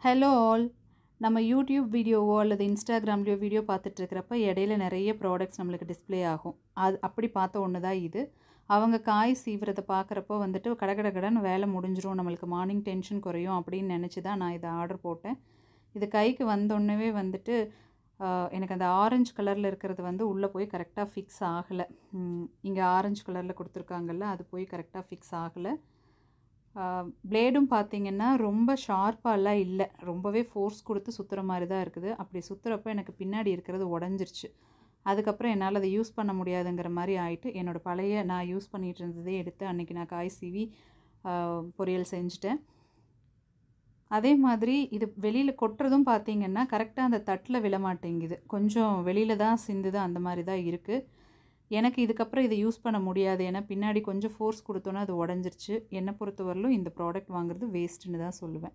Hello all. நம்ம YouTube வீடியோவோ அல்லது இன்ஸ்டாகிராம்லேயோ video பார்த்துட்ருக்கிறப்ப இடையில நிறைய ப்ராடக்ட்ஸ் நம்மளுக்கு டிஸ்ப்ளே ஆகும். அப்படி பார்த்த ஒன்று தான் இது. அவங்க காய் சீவுறதை பார்க்குறப்போ வந்துட்டு கடகடன்னு வேலை முடிஞ்சிரும், நம்மளுக்கு மார்னிங் டென்ஷன் குறையும் அப்படின்னு நினச்சி தான் நான் இதை ஆர்டர் போட்டேன். இது கைக்கு வந்தோடனே வந்துட்டு எனக்கு அந்த ஆரஞ்சு கலரில் இருக்கிறது வந்து உள்ளே போய் கரெக்டாக ஃபிக்ஸ் ஆகலை. இங்கே ஆரஞ்சு கலரில் கொடுத்துருக்காங்கல்ல, அது போய் கரெக்டாக ஃபிக்ஸ் ஆகலை. பிளேடும் பார்த்திங்கன்னா ரொம்ப ஷார்ப்பாலாம் இல்லை, ரொம்பவே ஃபோர்ஸ் கொடுத்து சுற்றுற மாதிரி தான் இருக்குது. அப்படி சுற்றுறப்போ எனக்கு பின்னாடி இருக்கிறது உடஞ்சிருச்சு. அதுக்கப்புறம் என்னால் அதை யூஸ் பண்ண முடியாதுங்கிற மாதிரி ஆகிட்டு என்னோடய பழைய நான் யூஸ் பண்ணிகிட்டு இருந்ததே எடுத்து அன்றைக்கி நான் காய் சீவி பொரியல் செஞ்சுட்டேன். அதே மாதிரி இது வெளியில் கொட்டுறதும் பார்த்திங்கன்னா கரெக்டாக அந்த தட்டில் விழமாட்டேங்குது, கொஞ்சம் வெளியில் தான் சிந்துது, அந்த மாதிரி தான் இருக்குது. எனக்கு இதுக்கப்புறம் இதை யூஸ் பண்ண முடியாது, ஏன்னா பின்னாடி கொஞ்சம் ஃபோர்ஸ் கொடுத்தோன்னா அது உடஞ்சிருச்சு. என்னை பொறுத்தவரையிலும் இந்த ப்ராடக்ட் வாங்குறது வேஸ்ட்டுன்னு தான் சொல்லுவேன்.